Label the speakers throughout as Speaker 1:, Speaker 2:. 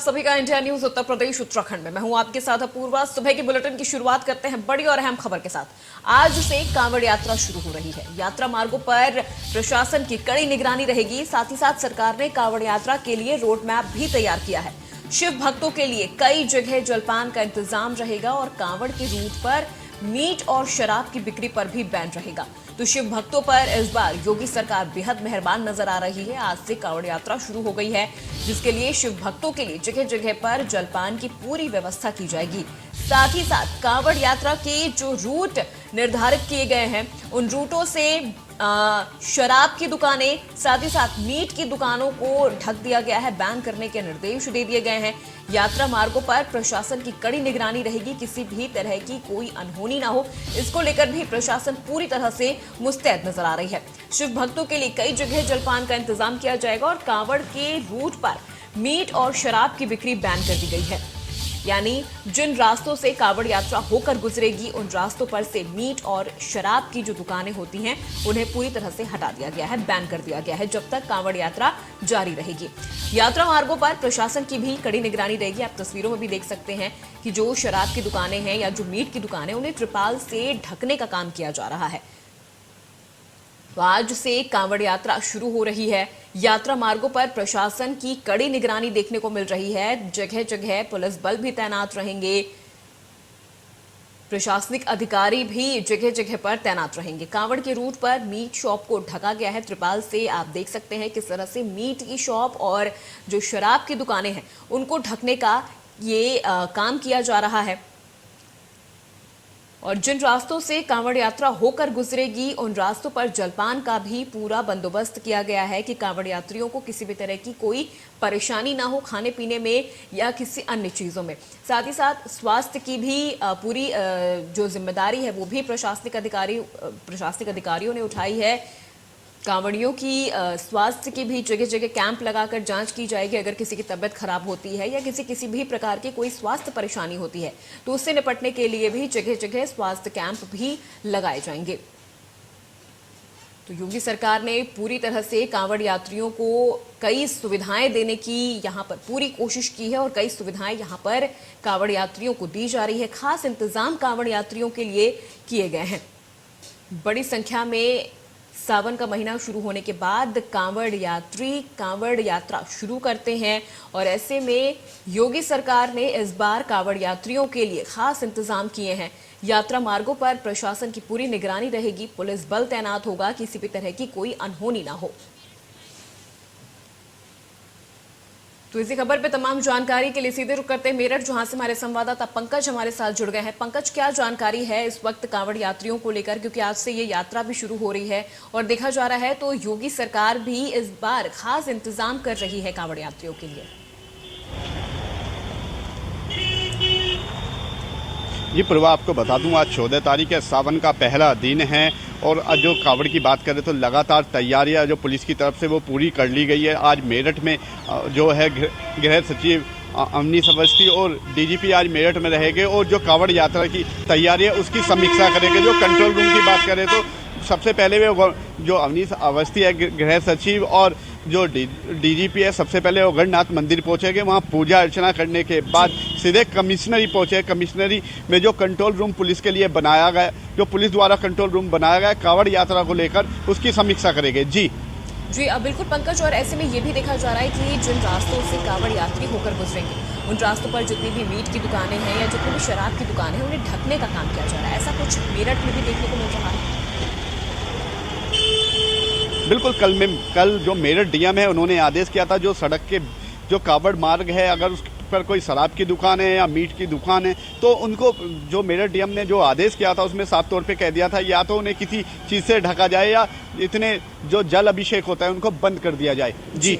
Speaker 1: सभी का India news Uttar Pradesh Uttarakhand में। मैं हूं आपके साथ अपूर्वा। सुबह की बुलेटिन की शुरुआत करते हैं बड़ी और अहम खबर के साथ। आज से कांवड़ यात्रा शुरू हो रही है। यात्रा मार्गों पर प्रशासन की कड़ी निगरानी रहेगी। साथ ही साथ सरकार ने कांवड़ यात्रा के लिए रोड मैप भी तैयार किया है। शिव भक्तों के लिए कई जगह जलपान का इंतजाम रहेगा और कांवड़ के रूट पर मीट और शराब की बिक्री पर भी बैन रहेगा। तो शिव भक्तों पर इस बार योगी सरकार बेहद मेहरबान नजर आ रही है। आज से कांवड़ यात्रा शुरू हो गई है, जिसके लिए शिव भक्तों के लिए जगह जगह पर जलपान की पूरी व्यवस्था की जाएगी। साथ ही साथ कांवड़ यात्रा के जो रूट निर्धारित किए गए हैं, उन रूटों से शराब की दुकानें, साथ ही साथ मीट की दुकानों को ढक दिया गया है, बैन करने के निर्देश दे दिए गए हैं। यात्रा मार्गों पर प्रशासन की कड़ी निगरानी रहेगी, किसी भी तरह की कोई अनहोनी ना हो, इसको लेकर भी प्रशासन पूरी तरह से मुस्तैद नजर आ रही है। शिव भक्तों के लिए कई जगह जलपान का इंतजाम किया जाएगा और कांवड़ के रूट पर मीट और शराब की बिक्री बैन कर दी गई है। यानी जिन रास्तों से कांवड़ यात्रा होकर गुजरेगी, उन रास्तों पर से मीट और शराब की जो दुकानें होती हैं, उन्हें पूरी तरह से हटा दिया गया है, बैन कर दिया गया है, जब तक कांवड़ यात्रा जारी रहेगी। यात्रा मार्गों पर प्रशासन की भी कड़ी निगरानी रहेगी। आप तस्वीरों में भी देख सकते हैं कि जो शराब की दुकानें हैं या जो मीट की दुकानें, उन्हें त्रिपाल से ढकने का काम किया जा रहा है। तो आज से कांवड़ यात्रा शुरू हो रही है। यात्रा मार्गों पर प्रशासन की कड़ी निगरानी देखने को मिल रही है। जगह जगह पुलिस बल भी तैनात रहेंगे, प्रशासनिक अधिकारी भी जगह जगह पर तैनात रहेंगे। कांवड़ के रूट पर मीट शॉप को ढका गया है त्रिपाल से। आप देख सकते हैं किस तरह से मीट की शॉप और जो शराब की दुकानें हैं, उनको ढकने का ये काम किया जा रहा है। और जिन रास्तों से कांवड़ यात्रा होकर गुजरेगी, उन रास्तों पर जलपान का भी पूरा बंदोबस्त किया गया है कि कांवड़ यात्रियों को किसी भी तरह की कोई परेशानी ना हो खाने पीने में या किसी अन्य चीज़ों में। साथ ही साथ स्वास्थ्य की भी पूरी जो जिम्मेदारी है, वो भी प्रशासनिक अधिकारियों ने उठाई है। कांवड़ियों की स्वास्थ्य की भी जगह जगह कैंप लगाकर जांच की जाएगी। अगर किसी की तबीयत खराब होती है या किसी भी प्रकार की कोई स्वास्थ्य परेशानी होती है, तो उससे निपटने के लिए भी जगह जगह स्वास्थ्य कैंप भी लगाए जाएंगे। तो योगी सरकार ने पूरी तरह से कांवड़ यात्रियों को कई सुविधाएं देने की यहाँ पर पूरी कोशिश की है और कई सुविधाएं यहाँ पर कांवड़ यात्रियों को दी जा रही है। खास इंतजाम कांवड़ यात्रियों के लिए किए गए हैं। बड़ी संख्या में सावन का महीना शुरू होने के बाद कांवड़ यात्री कांवड़ यात्रा शुरू करते हैं और ऐसे में योगी सरकार ने इस बार कांवड़ यात्रियों के लिए खास इंतजाम किए हैं। यात्रा मार्गों पर प्रशासन की पूरी निगरानी रहेगी, पुलिस बल तैनात होगा, किसी भी तरह की कोई अनहोनी ना हो। तो इसी खबर पे तमाम जानकारी के लिए सीधे रुक करते हैं मेरठ, जहां से हमारे संवाददाता पंकज हमारे साथ जुड़ गए हैं। पंकज, क्या जानकारी है इस वक्त कांवड़ यात्रियों को लेकर, क्योंकि आज से ये यात्रा भी शुरू हो रही है और देखा जा रहा है तो योगी सरकार भी इस बार खास इंतजाम कर रही है कांवड़ यात्रियों के लिए।
Speaker 2: जी पूर्वा, आपको बता दूं आज 14 तारीख है, सावन का पहला दिन है और जो कांवड़ की बात करें तो लगातार तैयारियां जो पुलिस की तरफ से वो पूरी कर ली गई है। आज मेरठ में जो है गृह सचिव अवनीश अवस्थी और डीजीपी आज मेरठ में रहेंगे और जो कांवड़ यात्रा की तैयारी है उसकी समीक्षा करेंगे। जो कंट्रोल रूम की बात करें तो सबसे पहले वे जो अवनीश अवस्थी है गृह सचिव और जो डीजीपी है, सबसे पहले वो गणनाथ मंदिर पहुंचेंगे। वहां पूजा अर्चना करने के बाद सीधे कमिश्नरी पहुंचे। कमिश्नरी में जो कंट्रोल रूम पुलिस के लिए बनाया गया, जो पुलिस द्वारा कंट्रोल रूम बनाया गया कांवड़ यात्रा को लेकर, उसकी समीक्षा करेंगे। जी
Speaker 1: बिल्कुल पंकज, और ऐसे में ये भी देखा जा रहा है कि जिन रास्तों से कांवड़ यात्री होकर गुजरेंगे, उन रास्तों पर जितनी भी मीट की दुकानें हैं या जितनी भी शराब की दुकानें हैं, उन्हें ढकने का काम किया जा रहा है। ऐसा कुछ मेरठ में भी देखने को मिल रहा है।
Speaker 2: बिल्कुल, कल जो मेरठ डीएम है उन्होंने आदेश किया था जो सड़क के जो कांवड़ मार्ग है, अगर उस पर कोई शराब की दुकान है या मीट की दुकान है, तो उनको जो मेरठ डीएम ने जो आदेश किया था उसमें साफ तौर पे कह दिया था या तो उन्हें किसी चीज़ से ढका जाए या इतने जो जल अभिषेक होता है उनको बंद कर दिया जाए। जी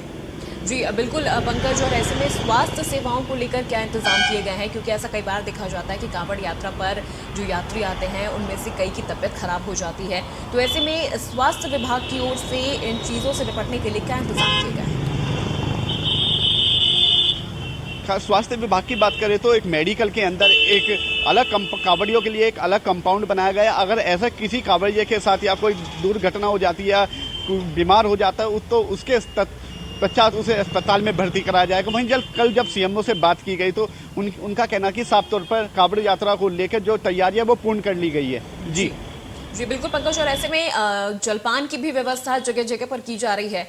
Speaker 1: बिल्कुल पंकज, और ऐसे में स्वास्थ्य सेवाओं को लेकर क्या इंतजाम किए गए हैं, क्योंकि ऐसा कई बार देखा जाता है कि कांवड़ यात्रा पर जो यात्री आते हैं उनमें से कई की तबीयत खराब हो जाती है। तो ऐसे में स्वास्थ्य विभाग की ओर से इन चीज़ों से निपटने के लिए क्या इंतजाम किए गए हैं?
Speaker 2: स्वास्थ्य विभाग की बात करें तो एक मेडिकल के अंदर एक अलग कांवड़ियों के लिए एक अलग कंपाउंड बनाया गया है। अगर ऐसा किसी कांवड़िये के साथ या कोई दुर्घटना हो जाती है या बीमार हो जाता है तो उसके पश्चात उसे अस्पताल में भर्ती कराया जाएगा। वहीं कल जब सीएमओ से बात की गई तो उनका कहना कि साफ तौर पर कांवड़ यात्रा को लेकर जो तैयारियां वो पूर्ण कर ली गई है। जी
Speaker 1: जी बिल्कुल पंकज, और ऐसे में जलपान की भी व्यवस्था जगह जगह पर की जा रही है।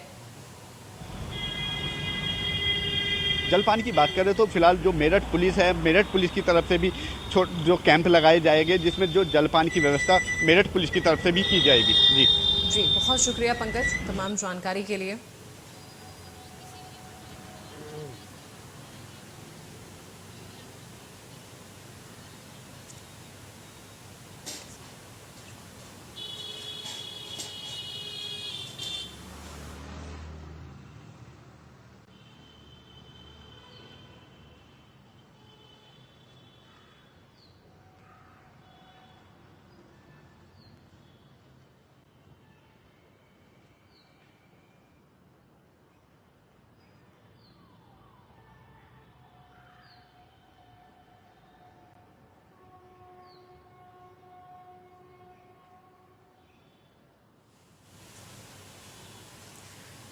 Speaker 2: जलपान की बात करें तो फिलहाल जो मेरठ पुलिस है, मेरठ पुलिस की तरफ से भी जो कैंप लगाए जाएंगे जिसमें जो जलपान की व्यवस्था मेरठ पुलिस की तरफ से भी की जाएगी। जी
Speaker 1: जी बहुत शुक्रिया पंकज तमाम जानकारी के लिए।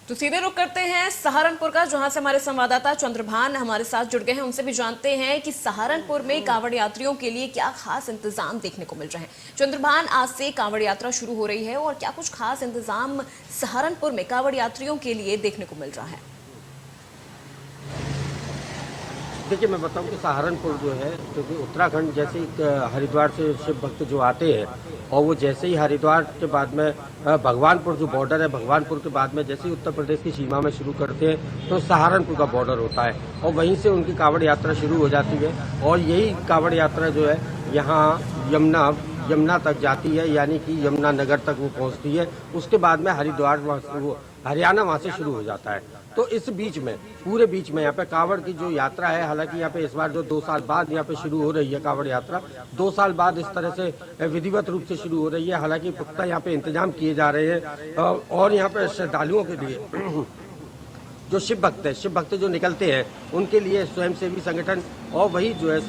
Speaker 1: तो सीधे रुक करते हैं सहारनपुर का, जहां से हमारे संवाददाता चंद्रभान हमारे साथ जुड़ गए हैं। उनसे भी जानते हैं कि सहारनपुर में कांवड़ यात्रियों के लिए क्या खास इंतजाम देखने को मिल रहे हैं। चंद्रभान, आज से कांवड़ यात्रा शुरू हो रही है और क्या कुछ खास इंतजाम सहारनपुर में कांवड़ यात्रियों के लिए देखने को मिल रहा है?
Speaker 3: देखिए, मैं बताऊं कि सहारनपुर जो है, क्योंकि उत्तराखंड जैसे हरिद्वार से शिव भक्त जो आते हैं और वो जैसे ही हरिद्वार के बाद में भगवानपुर जो बॉर्डर है, भगवानपुर के बाद में जैसे ही उत्तर प्रदेश की सीमा में शुरू करते हैं तो सहारनपुर का बॉर्डर होता है और वहीं से उनकी कांवड़ यात्रा शुरू हो जाती है। और यही कांवड़ यात्रा जो है यहाँ यमुना तक जाती है, यानी कि यमुना नगर तक वो पहुँचती है। उसके बाद में हरिद्वार हरियाणा वहाँ से शुरू हो जाता है। तो इस बीच में, पूरे बीच में यहाँ पे कांवड़ की जो यात्रा है, हालांकि यहाँ पे इस बार जो 2 साल बाद यहाँ पे शुरू हो रही है कांवड़ यात्रा, 2 साल बाद इस तरह से विधिवत रूप से शुरू हो रही है। हालांकि पुख्ता यहाँ पे इंतजाम किए जा रहे हैं और यहाँ पे श्रद्धालुओं के लिए जो शिव भक्त जो निकलते हैं उनके लिए स्वयंसेवी संगठन और वही जो है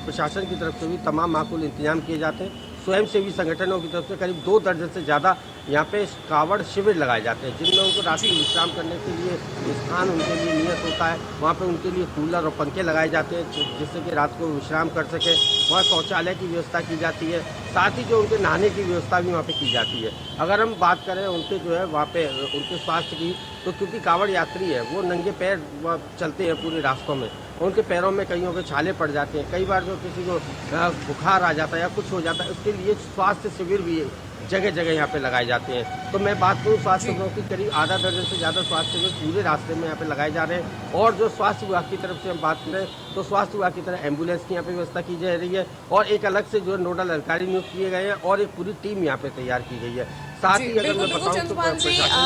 Speaker 3: प्रशासन की तरफ से भी तमाम माकूल इंतजाम किए जाते हैं। स्वयंसेवी संगठनों की तरफ से करीब 2 दर्जन से ज़्यादा यहाँ पे कांवड़ शिविर लगाए जाते हैं, जिनमें उनको रात्रि विश्राम करने के लिए स्थान उनके लिए नियत होता है। वहाँ पे उनके लिए कूलर और पंखे लगाए जाते हैं जिससे कि रात को विश्राम कर सके। वहाँ शौचालय की व्यवस्था की जाती है, साथ ही जो उनके नहाने की व्यवस्था भी वहाँ पे की जाती है। अगर हम बात करें उनके जो है वहाँ पे उनके स्वास्थ्य की, तो क्योंकि कांवड़ यात्री है वो नंगे पैर चलते हैं पूरे रास्तों में, उनके पैरों में कईयों के छाले पड़ जाते हैं। कई बार जो किसी को बुखार आ जाता है या कुछ हो जाता है, उसके लिए स्वास्थ्य शिविर भी जगह जगह यहाँ पे लगाए जाते हैं। तो मैं बात करूँ स्वास्थ्य शिविरों की, करीब आधा दर्जन से ज़्यादा स्वास्थ्य शिविर पूरे रास्ते में यहाँ पे लगाए जा रहे हैं। और जो स्वास्थ्य विभाग की तरफ से हम बात करें तो स्वास्थ्य विभाग की तरह एम्बुलेंस की यहाँ पे व्यवस्था की जा रही है और एक अलग से जो नोडल अधिकारी नियुक्त किए गए हैं और एक पूरी टीम यहाँ पे तैयार की गई है। साथ ही अगर मैं बताऊं तो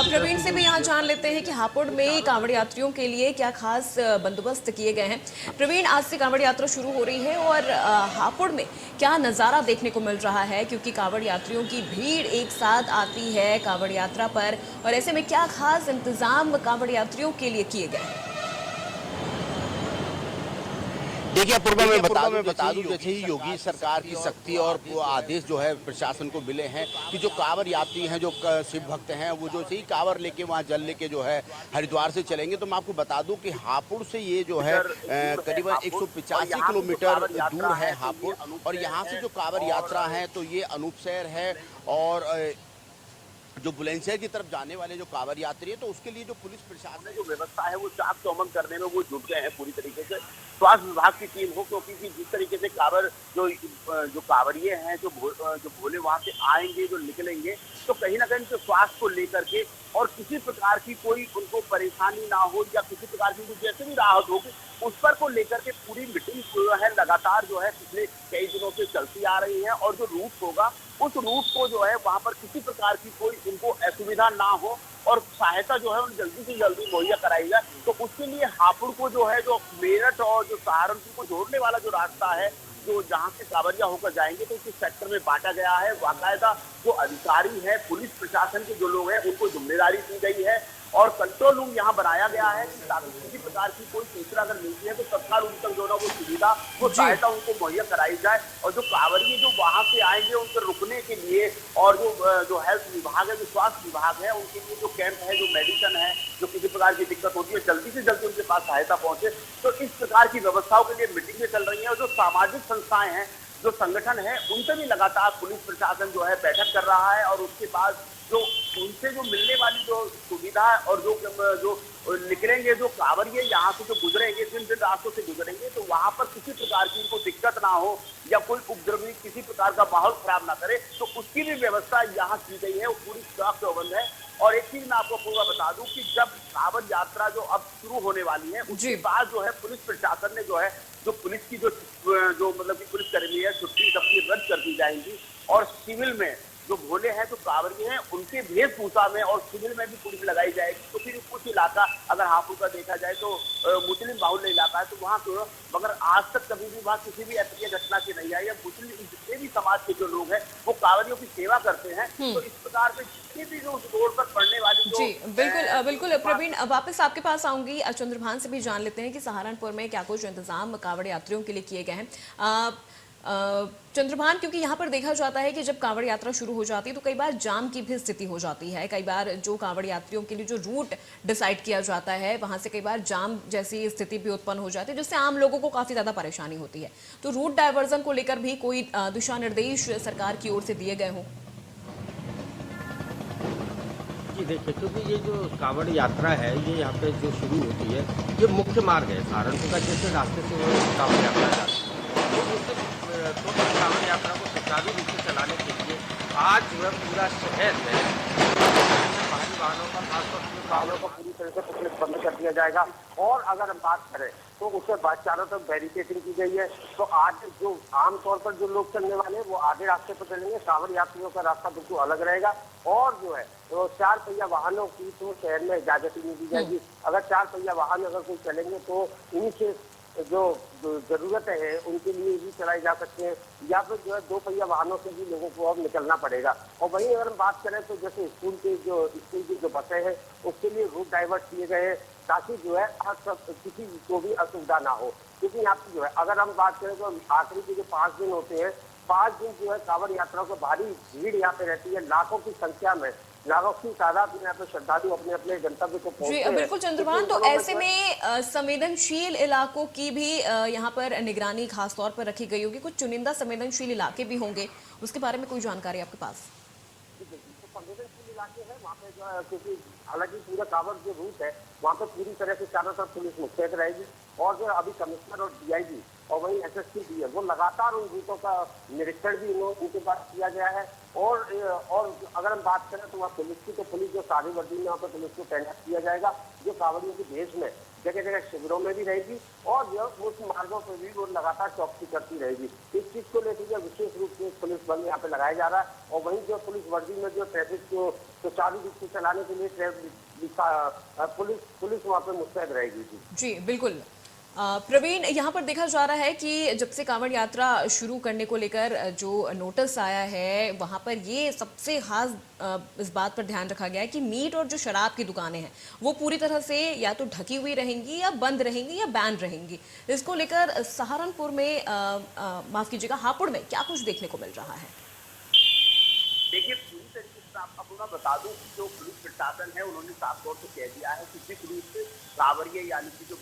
Speaker 1: प्रवीण से भी यहाँ जान लेते हैं कि हापुड़ में कांवड़ यात्रियों के लिए क्या खास बंदोबस्त किए गए हैं। प्रवीण, आज से कांवड़ यात्रा शुरू हो रही है और हापुड़ में क्या नज़ारा देखने को मिल रहा है, क्योंकि कांवड़ यात्रियों की भीड़ एक साथ आती है कांवड़ यात्रा पर, और ऐसे में क्या खास इंतजाम कांवड़ यात्रियों के लिए किए गए हैं?
Speaker 4: देखिए पूर्व में बता दूं जैसे ही योगी सरकार की शक्ति और आदेश जो है प्रशासन को मिले हैं कि जो कांवड़ यात्री हैं, जो शिव भक्त हैं, वो जो सही कांवड़ लेके वहाँ जल लेके जो है हरिद्वार से चलेंगे। तो मैं आपको बता दूं कि हापुड़ से ये जो है करीबन 185 किलोमीटर दूर है हापुड़, और यहाँ से जो कांवड़ यात्रा है तो ये अनूपशहर है और जो बुलंदशहर की तरफ जाने वाले जो कांवड़ यात्री है, तो उसके लिए जो पुलिस प्रशासन जो व्यवस्था है वो चाक चौबंद करने में वो जुट गए हैं पूरी तरीके से। स्वास्थ्य विभाग की टीम हो, क्योंकि जिस तरीके से कांवड़ जो कांवड़िए हैं जो भोले वहां से आएंगे, जो निकलेंगे, तो कहीं ना कहीं तो स्वास्थ्य को लेकर के और किसी प्रकार की कोई उनको परेशानी ना हो या किसी प्रकार की उनको जैसे भी राहत होगी, उस पर को लेकर के पूरी मीटिंग जो है लगातार जो है पिछले कई दिनों से चलती आ रही है। और जो रूट होगा उस रूट को जो है वहां पर किसी प्रकार की कोई उनको असुविधा ना हो और सहायता जो है उन्हें जल्दी से जल्दी मुहैया कराई जाए। तो उसके लिए हापुड़ को जो है, जो मेरठ और जो सहारनपुर को जोड़ने वाला जो रास्ता है, जो जहां से कांवड़िया होकर जाएंगे, तो इस सेक्टर में बांटा गया है। बाकायदा जो अधिकारी है, पुलिस प्रशासन के जो लोग हैं, उनको जिम्मेदारी दी गई है और कंट्रोल रूम यहाँ बनाया गया है कि ताकि किसी प्रकार की कोई सूचना अगर मिलती है तो तत्काल उन तक जो ना वो सुविधा, वो सहायता उनको मुहैया कराई जाए। और जो कांवड़िए जो वहां से आएंगे उनके रुकने के लिए और जो हेल्थ विभाग है, जो स्वास्थ्य विभाग है, उनके लिए जो कैंप है, जो मेडिसिन है, जो किसी
Speaker 5: प्रकार की दिक्कत होती है जल्दी से जल्दी उनके पास सहायता पहुंचे। तो इस प्रकार की व्यवस्थाओं के लिए मीटिंगें चल रही हैं और जो सामाजिक संस्थाएं हैं, जो संगठन है, उनसे भी लगातार पुलिस प्रशासन जो है बैठक कर रहा है और उसके बाद जो उनसे जो मिलने वाली जो सुविधा और जो निकलेंगे, जो कांवरिये यहाँ से जो गुजरेंगे, जिन जिन रास्तों से गुजरेंगे, तो वहां पर किसी प्रकार की उनको दिक्कत ना हो या कोई उपद्रवी किसी प्रकार का माहौल खराब ना करे, तो उसकी भी व्यवस्था यहाँ की गई है। वो पूरी सख्त चौबंद है। और एक चीज मैं आपको पूरा बता दूं कि जब कांवड़ यात्रा जो अब शुरू होने वाली है, उसके बाद जो है पुलिस प्रशासन ने जो है जो पुलिस की जो मतलब कि पुलिस कर्मी है, छुट्टी सबकी रद्द कर दी जाएंगी और सिविल में जो भोले हैं, जो कांवड़िये हैं, उनके वेशभूषा में और सिविल में भी पुलिस लगाई जाएगी। तो फिर कुछ इलाका अगर हापुड़ का देखा जाए तो मुस्लिम बाहुल्य इलाका है, तो वहाँ तो मगर आज तक कभी भी वहाँ किसी भी अप्रिय घटना की नहीं आई है। मुस्लिम जितने भी समाज के जो लोग हैं वो कांवड़ियों की सेवा करते हैं। तो इस प्रकार से जितनी भी जो रोड पर पड़ने वाली
Speaker 1: जी बिल्कुल बिल्कुल प्रवीण, वापस आपके पास आऊंगी। चंद्रभान से भी जान लेते हैं कि सहारनपुर में क्या कुछ इंतजाम कांवड़ यात्रियों के लिए किए गए हैं। चंद्रभान, क्योंकि यहाँ पर देखा जाता है कि जब कांवड़ यात्रा शुरू हो जाती है तो कई बार जाम की भी स्थिति हो जाती है। कई बार जो कांवड़ यात्रियों के लिए जो रूट डिसाइड किया जाता है वहां से कई बार जाम जैसी स्थिति भी उत्पन्न हो जाती है, जिससे आम लोगों को काफी ज्यादा परेशानी होती है। तो रूट डायवर्जन को लेकर भी कोई दिशा निर्देश सरकार की ओर से दिए गए हों?
Speaker 3: जी देखिए, क्योंकि ये जो कांवड़ यात्रा है ये यहाँ पे जो शुरू होती है, ये मुख्य मार्ग है सहारनपुर का, जैसे रास्ते से वो कांवड़ यात्रा जाती है। तो इस कांवड़ यात्रा को सुचारू रूप से चलाने के लिए आज जो है पूरा शहर में भारी वाहनों का, खासतौर से वाहनों को पूरी तरह से पुलिस बंद कर दिया जाएगा। और अगर हम बात करें तो उसके बाद चारों तरफ बैरिकेडिंग की गई है। तो आज जो आमतौर पर जो लोग चलने वाले हैं वो आधे रास्ते पर चलेंगे, कांवड़ यात्रियों का रास्ता बिल्कुल अलग रहेगा। और जो है तो 4 पहिया वाहनों की तो शहर में इजाजत ही नहीं दी जाएगी। अगर 4 पहिया वाहन अगर कोई चलेंगे तो इन्हीं से जो जरूरत है उनके लिए भी चलाई जा सकते हैं, या फिर जो है 2 पहिया वाहनों से भी लोगों को अब निकलना पड़ेगा। और वहीं अगर हम बात करें तो जैसे स्कूल की जो बसें हैं उसके लिए रूट डाइवर्ट किए गए हैं, ताकि जो है किसी को भी असुविधा ना हो। क्योंकि यहाँ पे जो है अगर हम बात करें तो आखिरी के जो 5 दिन होते हैं, 5 दिन जो है कांवड़ यात्रा को भारी भीड़ यहाँ पे रहती है, लाखों की संख्या में, लाखों की तादाद में यहाँ पे श्रद्धालु अपने अपने गंतव्य को पहुंचते हैं।
Speaker 1: बिल्कुल चंद्रभान, तो ऐसे में संवेदनशील इलाकों की भी यहाँ पर निगरानी खास तौर पर रखी गई होगी। कुछ चुनिंदा संवेदनशील इलाके भी होंगे, उसके बारे में कोई जानकारी आपके पास?
Speaker 3: संवेदनशील इलाके हैं वहाँ पे जो है, क्योंकि हालांकि पूरा कांवड़ जो रूट है वहाँ पे पूरी तरह से चारों तरफ पुलिस मुस्तैद रहेगी। और जो अभी कमिश्नर और डीआईजी और वही एसएसपी भी है, वो लगातार उन रूटों का निरीक्षण भी उनके पास किया गया है। और अगर हम बात करें तो वहाँ पुलिस की, तो पुलिस जो सारी वर्दी में वहाँ पर पुलिस को तैनात किया जाएगा, जो कांवड़ियों के भेष में जगह जगह शिविरों में भी रहेगी और जो उस मार्गों पर भी वो लगातार चौकसी करती रहेगी। इस चीज को लेकर विशेष रूप से पुलिस बल यहाँ पे लगाया जा रहा है। और वहीं जो पुलिस वर्दी में जो ट्रैफिक को सुचारू रूप से चलाने के लिए पुलिस वहाँ पे मुस्तैद रहेगी।
Speaker 1: जी बिल्कुल प्रवीण, यहाँ पर देखा जा रहा है कि जब से कांवड़ यात्रा शुरू करने को लेकर जो नोटिस आया है वहाँ पर ये सबसे खास इस बात पर ध्यान रखा गया है कि मीट और जो शराब की दुकानें हैं वो पूरी तरह से या तो ढकी हुई रहेंगी या बंद रहेंगी या बैन रहेंगी। इसको लेकर सहारनपुर में माफ कीजिएगा, हापुड़ में क्या कुछ देखने को मिल रहा है?
Speaker 5: देखिए, पूरी तरीके से आपको मैं बता दूं कि जो पुलिस प्रशासन है उन्होंने साफ तौर से कह दिया है कि जिस रूट से कांवड़िये यानी कि जो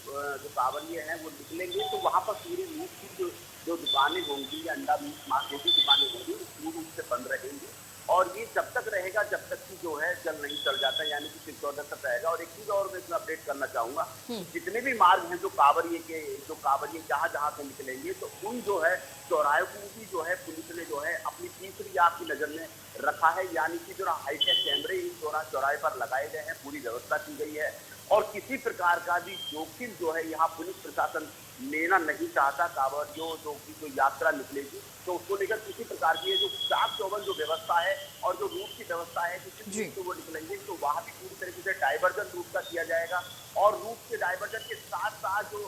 Speaker 5: कांवड़िये हैं वो निकलेंगे तो वहाँ पर पूरी मीट की जो दुकानें होंगी या अंडा मीट मांस जो भी दुकानें होंगी पूर्ण रूप से बंद रहेंगी। और ये जब तक रहेगा जब तक कि जो है जल नहीं चल जाता, यानी कि 6 तक रहेगा। और एक चीज और मैं इसमें अपडेट करना चाहूंगा, जितने भी मार्ग हैं जो कांवड़िये जहाँ जहाँ से निकलेंगे तो उन जो है चौराहे को भी जो है पुलिस ने जो है अपनी तीसरी आपकी नजर में रखा है, यानी कि जो हाईटेक कैमरे इस चौराहे पर लगाए गए हैं, पूरी व्यवस्था की गई है। और किसी प्रकार का भी जोखिम जो है यहाँ पुलिस प्रशासन लेना नहीं चाहता। कांवड़ियों जो यात्रा निकलेगी तो उसको लेकर किसी प्रकार की जो चाक चौबंद जो व्यवस्था है और जो रूट की व्यवस्था है कि वो निकलेंगे तो वहाँ भी पूरी तरीके से डाइवर्जन रूट का किया जाएगा। और रूट के डाइवर्जन के साथ साथ जो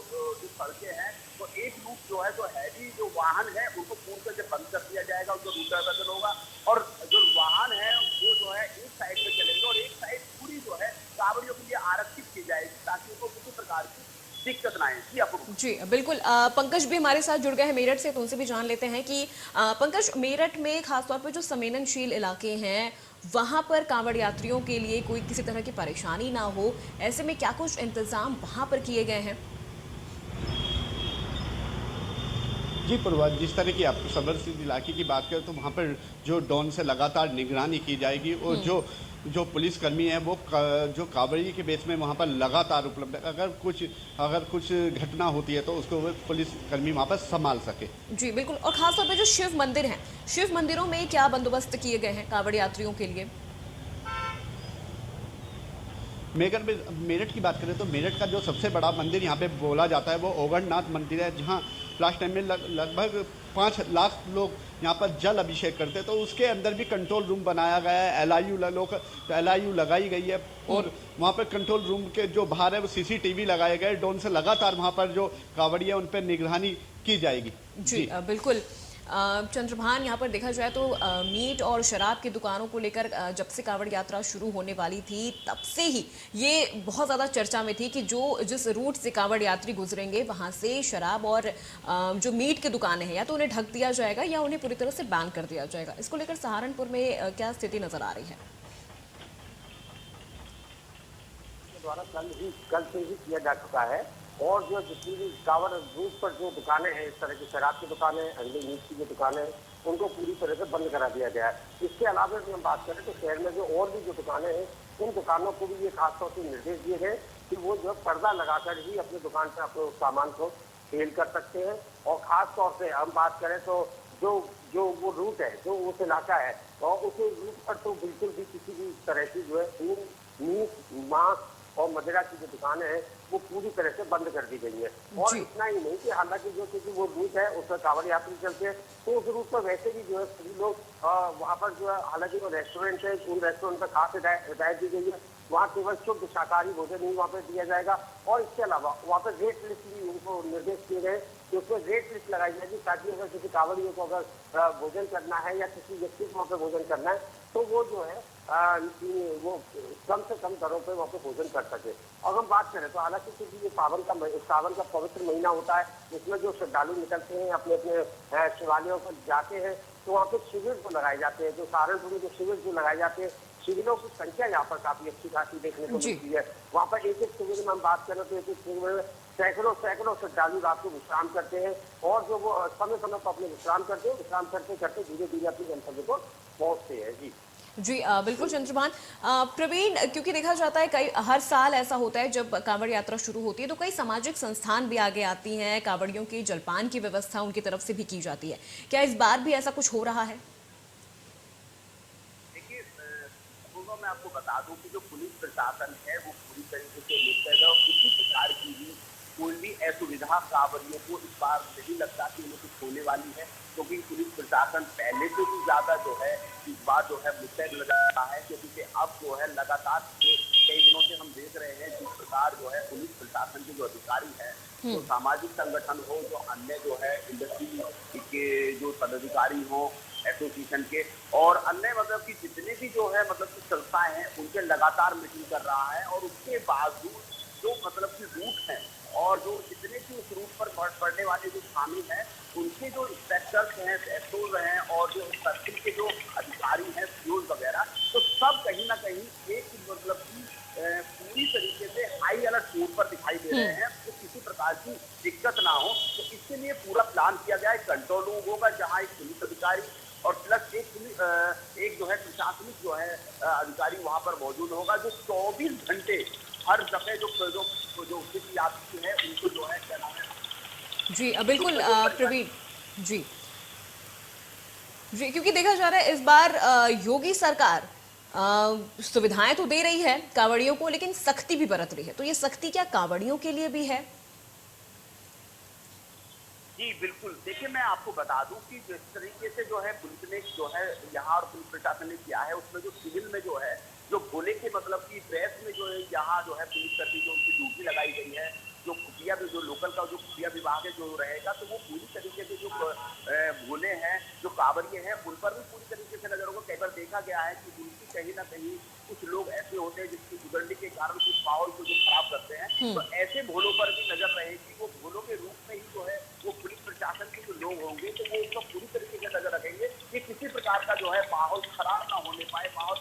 Speaker 5: सड़कें हैं तो एक रूट जो है तो हैवी जो वाहन है उनको पूरी तरह से बंद कर दिया जाएगा, उनको रूट डाइवर्जन होगा। और जो वाहन है वो जो है एक साइड में चलेंगे और एक साइड पूरी जो है कांवड़ियों के लिए आरक्षित की जाएगी ताकि उनको किसी प्रकार की दिक्कत ना आए।
Speaker 1: जी बिल्कुल, पंकज भी हमारे साथ जुड़ गए हैं मेरठ से, तो उनसे भी जान लेते हैं कि पंकज, मेरठ में खासतौर पर जो संवेदनशील इलाके हैं वहां पर कांवड़ यात्रियों के लिए कोई किसी तरह की परेशानी ना हो, ऐसे में क्या कुछ इंतजाम वहां पर किए गए हैं?
Speaker 2: जी पूर्वा, जिस तरह की आप सबरसिद्ध इलाके की बात करें तो वहाँ पर जो ड्रोन से लगातार निगरानी की जाएगी और जो जो पुलिसकर्मी हैं वो जो कांवड़िए के बेस में वहाँ पर लगातार उपलब्ध है। अगर कुछ घटना होती है तो उसको वो पुलिसकर्मी वहाँ पर संभाल सके।
Speaker 1: जी बिल्कुल। और खासतौर पे जो शिव मंदिर हैं, शिव मंदिरों में क्या बंदोबस्त किए गए हैं कांवड़ यात्रियों के लिए?
Speaker 2: मेरठ की बात करें तो मेरठ का जो सबसे बड़ा मंदिर यहाँ पे बोला जाता है वो ओगढ़नाथ मंदिर है, जहाँ लास्ट टाइम में लगभग 5 लाख लोग यहाँ पर जल अभिषेक करते हैं। तो उसके अंदर भी कंट्रोल रूम बनाया गया है, एलआईयू लगाई गई है और वहाँ पर कंट्रोल रूम के जो बाहर है वो सीसीटीवी लगाए गए। ड्रोन से लगातार वहाँ पर जो कांवड़िए उन पर निगरानी की जाएगी।
Speaker 1: जी बिल्कुल। चंद्रभान, यहाँ पर देखा जाए तो मीट और शराब की दुकानों को लेकर जब से कांवड़ यात्रा शुरू होने वाली थी तब से ही ये बहुत ज़्यादा चर्चा में थी कि जिस रूट से कांवड़ यात्री गुजरेंगे वहाँ से शराब और जो मीट की दुकानें हैं या तो उन्हें ढक दिया जाएगा या उन्हें पूरी तरह से बैन कर दिया जाएगा। इसको लेकर सहारनपुर में क्या स्थिति नजर आ रही है?
Speaker 3: द्वारा कल से ही किया जा चुका है और जो जितनी भी कांवड़ रूट पर जो दुकानें हैं, इस तरह की शराब की दुकानें, अंडे मीट की जो दुकानें हैं, उनको पूरी तरह से बंद करा दिया गया है। इसके अलावा यदि हम बात करें तो शहर में जो और भी जो दुकानें हैं उन दुकानों को भी ये खासतौर से निर्देश दिए गए कि वो जो पर्दा लगाकर ही अपनी दुकान पर अपने सामान को सेल कर सकते हैं। और खास तौर से हम बात करें तो जो वो रूट है, जो उस इलाका है, और उस रूट पर तो बिल्कुल भी किसी भी तरह की जो है मीट, मांस और मदिरा की जो दुकानें हैं वो पूरी तरह से बंद कर दी गई है। और इतना ही नहीं कि हालांकि जो क्योंकि वो रूट है उस पर कांवड़ यात्री चलते हैं तो उस रूट पर वैसे भी जो है सभी लोग वहाँ पर जो है, हालांकि वो रेस्टोरेंट है, उन रेस्टोरेंट पर खास हिदायत दी गई है, वहाँ केवल शुद्ध शाकाहारी भोजन ही वहाँ पर दिया जाएगा। और इसके अलावा वहाँ पर रेट लिस्ट भी उनको निर्देश दिए गए कि उसमें रेट लिस्ट लगाई जाएगी ताकि अगर किसी कांवड़ियों को अगर भोजन करना है या किसी व्यक्ति को वहाँ पर भोजन करना है तो वो जो है वो कम से कम दरों पे वहाँ पे भोजन कर सके। और हम बात करें तो हालांकि क्योंकि ये सावन का पवित्र महीना होता है, इसमें जो श्रद्धालु निकलते हैं अपने अपने शिवालयों पर जाते हैं तो वहाँ पे शिविर जो लगाए जाते हैं, जो सहारनपुर में जो शिविर जो लगाए जाते हैं, शिविरों की संख्या यहाँ पर काफी अच्छी खासी देखने को मिलती है। वहाँ पर एक शिविर में हम बात करें तो एक शिविर में सैकड़ों श्रद्धालु रात को विश्राम करते हैं और जो वो समय समय पर अपने विश्राम करते हैं, विश्राम करते करते धीरे धीरे अपनी गंतव्य को पहुँचते हैं।
Speaker 1: जी बिल्कुल चंद्रभान। प्रवीण, क्योंकि देखा जाता है हर साल ऐसा होता है जब कांवड़ यात्रा शुरू होती है तो कई सामाजिक संस्थान भी आगे आती हैं, कांवड़ियों की जलपान की व्यवस्था उनकी तरफ से भी की जाती है। क्या इस बार भी ऐसा कुछ हो रहा है?
Speaker 5: देखिए, मैं आपको बता दूं कि जो पुलिस प्रशासन है वो पूरी तरीके से मुस्तैद है और किसी प्रकार की भी कोई भी असुविधा कांवड़ियों को इस बार नहीं लगता कि उन्हें कुछ होने वाली है, क्योंकि पुलिस प्रशासन पहले से भी ज्यादा जो है इस बार जो है मुस्तैद लगा रहा है। क्योंकि अब जो है लगातार कई दिनों से हम देख रहे हैं जिस प्रकार जो है पुलिस प्रशासन के जो अधिकारी हैं, जो सामाजिक संगठन हो, जो अन्य जो है इंडस्ट्री के जो पदाधिकारी हो, एसोसिएशन के और अन्य मतलब कि जितने भी जो है मतलब की संस्थाएं हैं उनके लगातार मीटिंग कर रहा है। और उसके बावजूद जो मतलब की रूट है और जो जितने भी उस रूट पर पड़ने वाले जो शामिल हैं उनके जो इंस्पेक्टर्स हैं, एसओज हैं और जो सर्किल के जो अधिकारी हैं, सीओज वगैरह, तो सब कहीं ना कहीं एक मतलब की पूरी तरीके से हाई अलर्ट मोड पर दिखाई दे रहे हैं तो किसी प्रकार की दिक्कत ना हो। तो इसके लिए पूरा प्लान किया गया है। कंट्रोल रूम होगा जहाँ एक पुलिस अधिकारी और प्लस एक जो है प्रशासनिक जो है अधिकारी वहाँ पर मौजूद होगा, जो 24 घंटे हर जगह जो स्थिति यात्री है उनको जो है क्या नाम है।
Speaker 1: जी बिल्कुल प्रवीण जी, क्योंकि देखा जा रहा है इस बार योगी सरकार सुविधाएं तो दे रही है कांवड़ियों को, लेकिन सख्ती भी बरत रही है। तो ये सख्ती क्या कांवड़ियों के लिए भी है?
Speaker 5: जी बिल्कुल। देखिए, मैं आपको बता दूं कि जिस तरीके से जो है पुलिस ने जो है यहाँ और पुलिस प्रशासन ने किया है उसमें जो सिविल में जो है जो भोले के मतलब की ड्रेस में जो है यहाँ जो है पुलिस कर्मी जो उनकी ड्यूटी लगाई गई है, जो खुफिया जो लोकल का जो खुफिया विभाग है जो रहेगा, तो वो पूरी तरीके से जो भोले हैं, जो कांवड़िए हैं, उन पर भी पूरी तरीके से नजर होगा। कई बार देखा गया है कि उनकी कहीं ना कहीं कुछ लोग ऐसे होते हैं जिसकी गुजरने के कारण कुछ माहौल को जो खराब करते हैं, तो ऐसे भोलों पर भी नजर रहेगी। वो भोलों के रूप में ही जो है वो पुलिस प्रशासन के जो लोग होंगे तो वो उसका पूरी तरीके से नजर रखेंगे कि किसी प्रकार का जो है माहौल खराब ना होने पाए, माहौल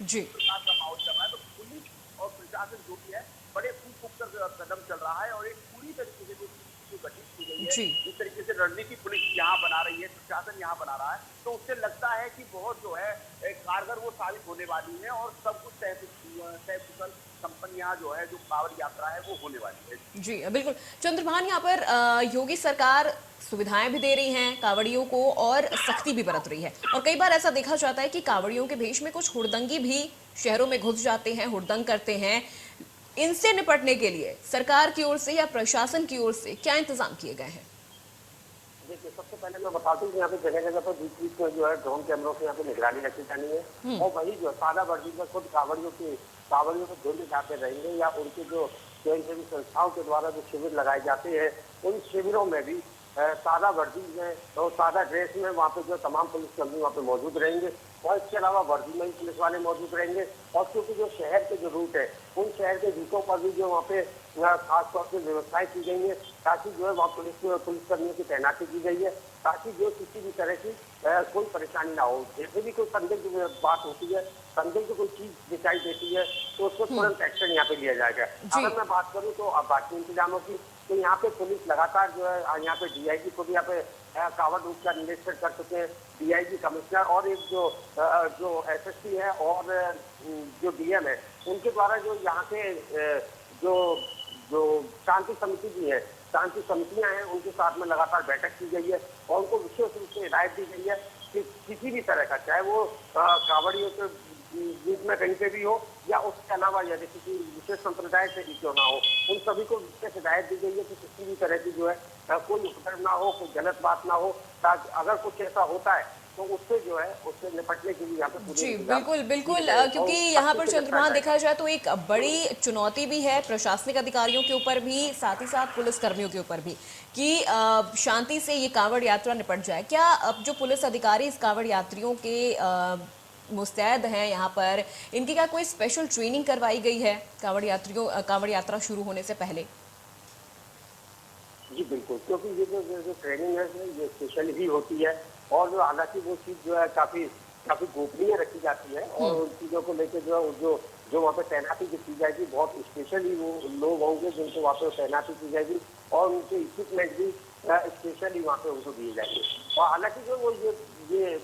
Speaker 1: जी।
Speaker 5: प्रकाश का माहौल चल रहा है, तो पुलिस और प्रशासन जो भी है बड़े फूक कर कदम चल रहा है, और एक पूरी तरीके से जो गठित की गई है,
Speaker 1: जी।
Speaker 5: जिस तरीके से रणनीति पुलिस यहाँ बना रही है, प्रशासन यहाँ बना रहा है, तो उससे लगता है कि बहुत जो है कारगर वो साबित होने वाली है, और सब कुछ तय संपन्न यहाँ जो है जो कांवड़ यात्रा है वो होने वाली है।
Speaker 1: जी बिल्कुल। चंद्रभान, यहाँ पर योगी सरकार सुविधाएं भी दे रही हैं कांवड़ियों को और सख्ती भी बरत रही है, और कई बार ऐसा देखा जाता है कि कांवड़ियों के भेष में कुछ हुड़दंगी भी शहरों में घुस जाते हैं, हुड़दंग करते हैं। इनसे निपटने के लिए सरकार की ओर से या प्रशासन की ओर से क्या इंतजाम किए गए हैं?
Speaker 3: देखिए, सबसे पहले मैं बता दूं कि यहाँ पे जगह जगह पर बीच बीच में जो है ड्रोन कैमरों से यहाँ पे निगरानी रखी जानी है, और वही जो सादा वर्दी में खुद कांवड़ियों को ढूंढे जाते रहेंगे, या उनके जो स्वयंसेवी संस्थाओं के द्वारा जो शिविर लगाए जाते हैं, उन शिविरों में भी सादा वर्दी में और सादा ड्रेस में वहाँ पे जो तमाम पुलिसकर्मी वहाँ पे मौजूद रहेंगे, और इसके अलावा वर्दी में ही पुलिस वाले मौजूद रहेंगे। और क्योंकि जो शहर के जो रूट है, उन शहर के रूटों पर भी जो वहाँ पे खास तौर से व्यवस्थाएं की गई है, ताकि जो है वहाँ पुलिसकर्मियों की तैनाती की गई है, ताकि जो किसी भी तरह की कोई परेशानी ना हो। जैसे भी कोई संदिग्ध बात होती है, संदिग्ध कोई चीज दिखाई देती है, तो उसको तुरंत एक्शन यहाँ पे लिया जाएगा। अगर मैं बात करूँ तो अब बाकी इंतजामों की, तो यहाँ पे पुलिस लगातार जो है, यहाँ पे डीआईजी को भी यहाँ पे कांवड़ रूट का निरीक्षण कर चुके हैं, डीआईजी कमिश्नर और एक जो एसएसपी है और जो डीएम है, उनके द्वारा जो यहाँ के जो शांति समिति भी है, शांति समितियां हैं, उनके साथ में लगातार बैठक की गई है, और उनको विशेष रूप से हिदायत दी गई है कि किसी भी तरह का, चाहे वो कांवड़ियों के बीच में कहीं पे भी हो, या उसके अलावा यदि किसी विशेष संप्रदाय से भी क्यों ना हो, उन सभी को विशेष हिदायत दी गई है कि किसी भी तरह की जो है कोई उपद्रव ना हो, कोई गलत बात ना हो, ताकि अगर कुछ ऐसा होता है तो उससे जो है उससे निपटने के लिए यहाँ पे
Speaker 1: जी बिल्कुल बिल्कुल, क्योंकि यहाँ पर चंद्रभान देखा जाए तो एक बड़ी चुनौती भी है प्रशासनिक अधिकारियों के ऊपर भी, साथ ही साथ पुलिस कर्मियों के ऊपर भी, कि शांति से ये कांवड़ यात्रा निपट जाए। क्या अब जो पुलिस अधिकारी इस कांवड़ यात्रियों के मुस्तैद हैं यहाँ पर, इनकी क्या कोई स्पेशल ट्रेनिंग करवाई गई है कांवड़ यात्रा शुरू होने से पहले?
Speaker 3: जी बिल्कुल, क्योंकि ये जो ट्रेनिंग है ये स्पेशल ही होती है, और जो हालांकि वो चीज जो है काफी गोपनीय रखी जाती है, और उन चीजों को लेकर जो है जो वहाँ पे तैनाती की जाएगी, बहुत स्पेशली वो लोग होंगे जिनको वहाँ पे तैनाती की जाएगी, और उनके इक्विपमेंट भी स्पेशली वहाँ पे उनको दिए जाएंगे। और हालांकि जो वो ये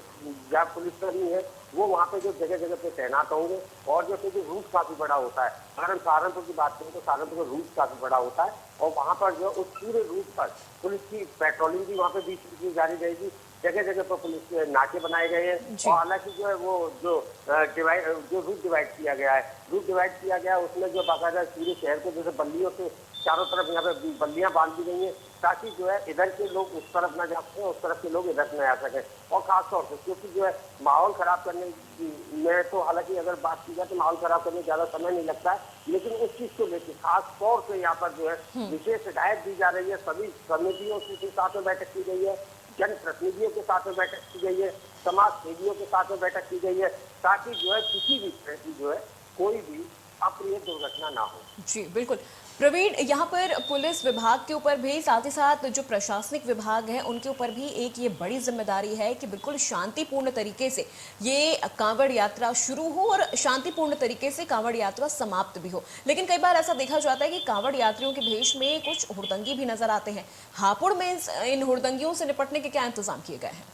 Speaker 3: जहाँ पुलिसकर्मी है वो वहाँ पे जो जगह जगह पे तैनात होंगे, और जो क्योंकि रूट काफी बड़ा होता है, अगर सहारनपुर की बात करें तो सहारनपुर का रूट काफी बड़ा होता है, और वहाँ पर जो उस पूरे रूट पर पुलिस की पेट्रोलिंग भी वहाँ पे बीच बीच में जारी रहेगी, जगह जगह पर पुलिस के नाके बनाए गए हैं, और हालांकि जो है वो जो रूट डिवाइड किया गया है, उसमें जो बाकायदा पूरे शहर को जैसे बल्लियों से चारों तरफ यहाँ पे बल्लियां बांध दी गई हैं, ताकि जो है इधर के लोग उस तरफ न जा सकें, उस तरफ के लोग इधर न आ सकें। और खासतौर से क्योंकि जो है माहौल खराब करने में, तो हालांकि अगर बात की जाए तो माहौल खराब करने में ज्यादा समय नहीं लगता है, लेकिन उस चीज को लेकर खास तौर से यहाँ पर जो है विशेष हिदायत दी जा रही है। सभी समितियों के साथ में बैठक की गई है, जनप्रतिनिधियों के साथ में बैठक की गई है, समाज सेवियों के साथ में बैठक की गई है, ताकि जो है किसी भी तरह की जो है कोई भी अप्रिय दुर्घटना ना हो।
Speaker 1: जी बिल्कुल। प्रवीण, यहाँ पर पुलिस विभाग के ऊपर भी, साथ ही साथ जो प्रशासनिक विभाग है उनके ऊपर भी एक ये बड़ी जिम्मेदारी है कि बिल्कुल शांतिपूर्ण तरीके से ये कांवड़ यात्रा शुरू हो और शांतिपूर्ण तरीके से कांवड़ यात्रा समाप्त भी हो। लेकिन कई बार ऐसा देखा जाता है कि कांवड़ यात्रियों के भेष में कुछ हुड़दंगी भी नजर आते हैं। हापुड़ में इन हुड़दंगियों से निपटने के क्या इंतजाम किए गए हैं?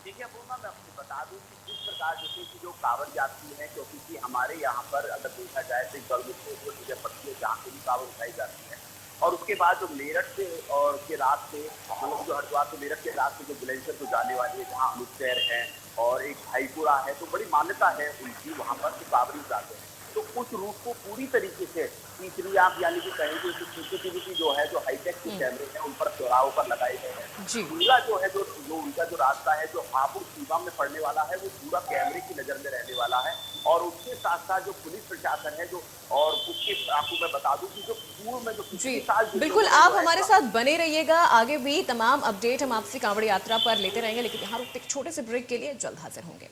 Speaker 5: देखिए अपूर्वा, मैं आपको बता दूं कि जिस प्रकार जैसे कि जो कांवड़ यात्री है, क्योंकि हमारे यहाँ पर अगर देखा जाए तो गढ़मुक्तेश्वर जो पट्टी है जहाँ से भी कांवड़ उठाई जाती है, और उसके बाद जो मेरठ से और के रास्ते मतलब जो हरिद्वार से मेरठ के रास्ते जो बुलंदशहर को जाने वाली है, जहाँ अमृतसर है और एक भाईपुरा है, तो बड़ी मान्यता है उनकी वहाँ पर कि कांवड़ी जाते हैं। तो उस रूट को पूरी तरीके से तीसरी आप यानी कि कहेंगे कि सीसीटीवी जो है जो हाईटेक के कैमरे हैं उन पर चौराहों पर लगाए गए हैं। पूरा जो है जो उनका जो रास्ता है जो हापुड़ सीमा में पड़ने वाला है वो पूरा कैमरे की नजर में रहने वाला है। और उसके साथ साथ जो पुलिस प्रशासन है जो, और उसके आपको मैं बता दूं कि जो पूर्व में जो
Speaker 1: जी बिल्कुल, आप हमारे साथ बने रहिएगा, आगे भी तमाम अपडेट हम आपसे कांवड़ यात्रा पर लेते रहेंगे। लेकिन यहाँ रुकते एक छोटे से ब्रेक के लिए, जल्द हाजिर होंगे।